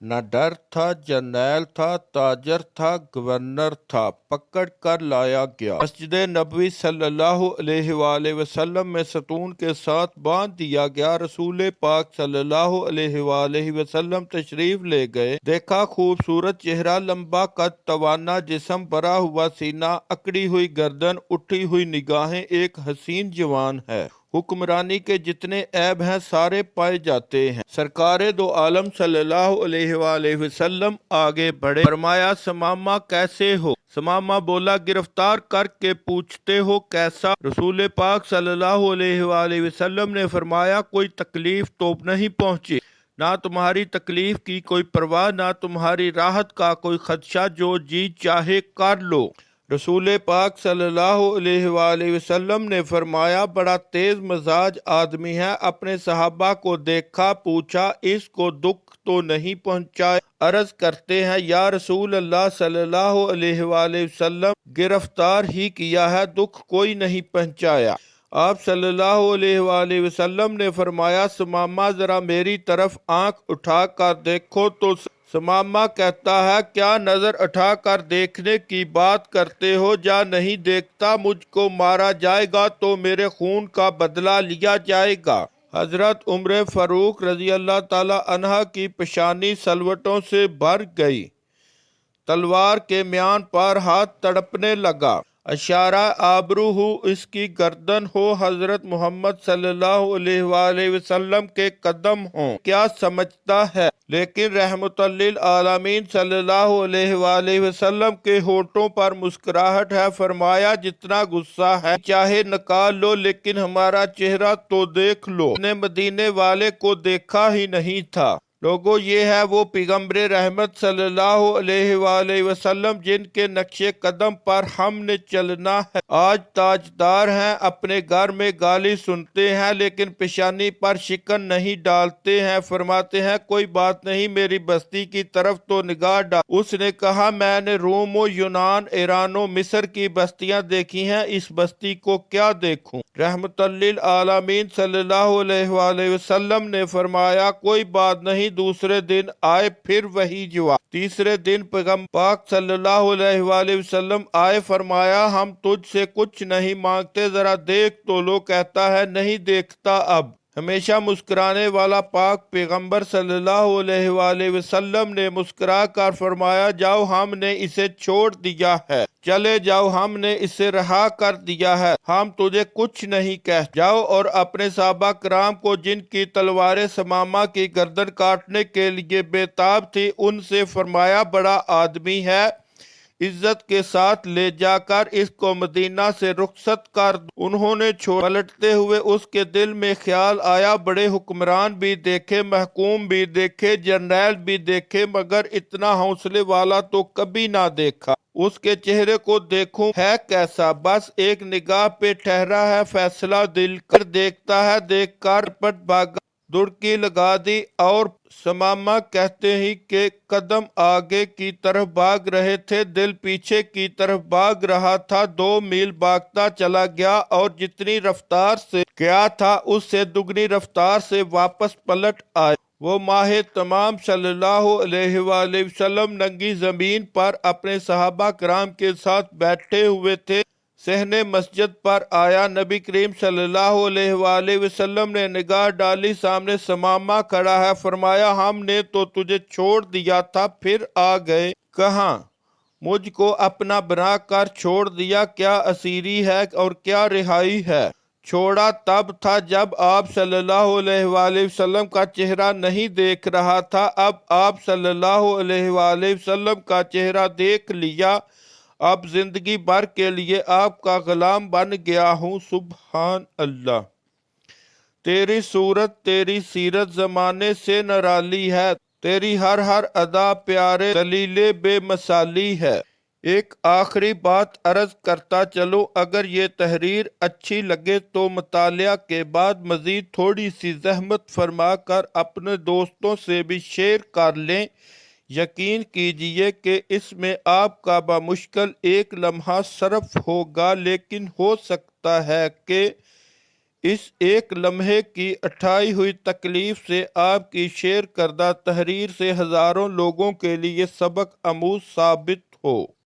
نہ ڈر تھا، جرنیل تھا، تاجر تھا، گورنر تھا، پکڑ کر لایا گیا، مسجد نبوی صلی اللہ علیہ وآلہ وسلم میں ستون کے ساتھ باندھ دیا گیا۔ رسول پاک صلی اللہ علیہ وآلہ وسلم تشریف لے گئے، دیکھا خوبصورت چہرہ، لمبا قد، توانا جسم، بھرا ہوا سینہ، اکڑی ہوئی گردن، اٹھی ہوئی نگاہیں، ایک حسین جوان ہے۔ حکمرانی کے جتنے عیب ہیں سارے پائے جاتے ہیں۔ سرکار دو عالم صلی اللہ علیہ وآلہ وسلم آگے بڑھے، فرمایا ثمامہ کیسے ہو؟ ثمامہ بولا گرفتار کر کے پوچھتے ہو کیسا؟ رسول پاک صلی اللہ علیہ وآلہ وسلم نے فرمایا کوئی تکلیف تو نہیں پہنچی؟ نہ تمہاری تکلیف کی کوئی پرواہ، نہ تمہاری راحت کا کوئی خدشہ، جو جی چاہے کر لو۔ رسول پاک صلی اللہ علیہ وآلہ وسلم نے فرمایا بڑا تیز مزاج آدمی ہے۔ اپنے صحابہ کو دیکھا، پوچھا اس کو دکھ تو نہیں پہنچایا؟ عرض کرتے ہیں یا رسول اللہ صلی اللہ علیہ وآلہ وسلم گرفتار ہی کیا ہے، دکھ کوئی نہیں پہنچایا۔ آپ صلی اللہ علیہ وآلہ وسلم نے فرمایا ثمامہ ذرا میری طرف آنکھ اٹھا کر دیکھو تو۔ ثمامہ کہتا ہے کیا نظر اٹھا کر دیکھنے کی بات کرتے ہو؟ جا نہیں دیکھتا مجھ کو مارا جائے گا تو میرے خون کا بدلہ لیا جائے گا۔ حضرت عمر فاروق رضی اللہ تعالی عنہ کی پیشانی سلوٹوں سے بھر گئی، تلوار کے میان پر ہاتھ تڑپنے لگا، اشارہ آبرو ہو اس کی گردن ہو، حضرت محمد صلی اللہ علیہ وآلہ وسلم کے قدم ہوں، کیا سمجھتا ہے؟ لیکن رحمت للعالمین صلی اللہ علیہ وآلہ وسلم کے ہونٹوں پر مسکراہٹ ہے۔ فرمایا جتنا غصہ ہے چاہے نکال لو، لیکن ہمارا چہرہ تو دیکھ لو۔ نے مدینے والے کو دیکھا ہی نہیں تھا۔ لوگوں یہ ہے وہ پیغمبر رحمت صلی اللہ علیہ وآلہ وسلم جن کے نقش قدم پر ہم نے چلنا ہے۔ آج تاجدار ہیں، اپنے گھر میں گالی سنتے ہیں لیکن پیشانی پر شکن نہیں ڈالتے ہیں۔ فرماتے ہیں کوئی بات نہیں، میری بستی کی طرف تو نگاہ ڈال۔ اس نے کہا میں نے روم و یونان، ایران و مصر کی بستیاں دیکھی ہیں، اس بستی کو کیا دیکھوں؟ رحمت للعالمین صلی اللہ علیہ وآلہ وسلم نے فرمایا کوئی بات نہیں۔ دوسرے دن آئے پھر وہی جواب۔ تیسرے دن پیغمبر پاک صلی اللہ علیہ وآلہ وسلم آئے، فرمایا ہم تجھ سے کچھ نہیں مانگتے، ذرا دیکھ تو لو۔ کہتا ہے نہیں دیکھتا اب۔ ہمیشہ مسکرانے والا پاک پیغمبر صلی اللہ علیہ وآلہ وسلم نے مسکرا کر فرمایا جاؤ ہم نے اسے چھوڑ دیا ہے، چلے جاؤ ہم نے اسے رہا کر دیا ہے، ہم تجھے کچھ نہیں کہہ جاؤ۔ اور اپنے صحابہ کرام کو جن کی تلواریں ثمامہ کی گردن کاٹنے کے لیے بے تاب تھی ان سے فرمایا بڑا آدمی ہے، عزت کے ساتھ لے جا کر اس کو مدینہ سے رخصت کر دو۔ انہوں نے پلٹتے ہوئے اس کے دل میں خیال آیا بڑے حکمران بھی دیکھے، محکوم بھی دیکھے، جرنیل بھی دیکھے، مگر اتنا حوصلے والا تو کبھی نہ دیکھا۔ اس کے چہرے کو دیکھوں ہے کیسا، بس ایک نگاہ پہ ٹھہرا ہے، فیصلہ دل کر دیکھتا ہے، دیکھ کر پٹ بھاگا، دڑکی لگا دی۔ اور ثمامہ کہتے ہی کہ قدم آگے کی طرف بھاگ رہے تھے، دل پیچھے کی طرف بھاگ رہا تھا۔ 2 میل بھاگتا چلا گیا اور جتنی رفتار سے گیا تھا اس سے دگنی رفتار سے واپس پلٹ آیا۔ وہ ماہ تمام صلی اللہ علیہ وآلہ وسلم ننگی زمین پر اپنے صحابہ کرام کے ساتھ بیٹھے ہوئے تھے۔ صحن مسجد پر آیا، نبی کریم صلی اللہ علیہ وآلہ وسلم نے نگاہ ڈالی، سامنے ثمامہ کھڑا ہے۔ فرمایا ہم نے تو تجھے چھوڑ دیا تھا، پھر آ گئے کہاں؟ مجھ کو اپنا بنا کر چھوڑ دیا، کیا اسیری ہے اور کیا رہائی ہے؟ چھوڑا تب تھا جب آپ صلی اللہ علیہ وآلہ وسلم کا چہرہ نہیں دیکھ رہا تھا، اب آپ صلی اللہ علیہ وآلہ وسلم کا چہرہ دیکھ لیا، اب زندگی بھر کے لیے آپ کا غلام بن گیا ہوں۔ سبحان اللہ۔ تیری صورت تیری سیرت زمانے سے نرالی ہے، تیری ہر ادا پیارے دلیل بے مثالی ہے۔ ایک آخری بات عرض کرتا چلو، اگر یہ تحریر اچھی لگے تو مطالعہ کے بعد مزید تھوڑی سی زحمت فرما کر اپنے دوستوں سے بھی شیئر کر لیں۔ یقین کیجئے کہ اس میں آپ کا بمشکل 1 لمحہ صرف ہوگا، لیکن ہو سکتا ہے کہ اس ایک لمحے کی اٹھائی ہوئی تکلیف سے آپ کی شیئر کردہ تحریر سے ہزاروں لوگوں کے لیے سبق آموز ثابت ہو۔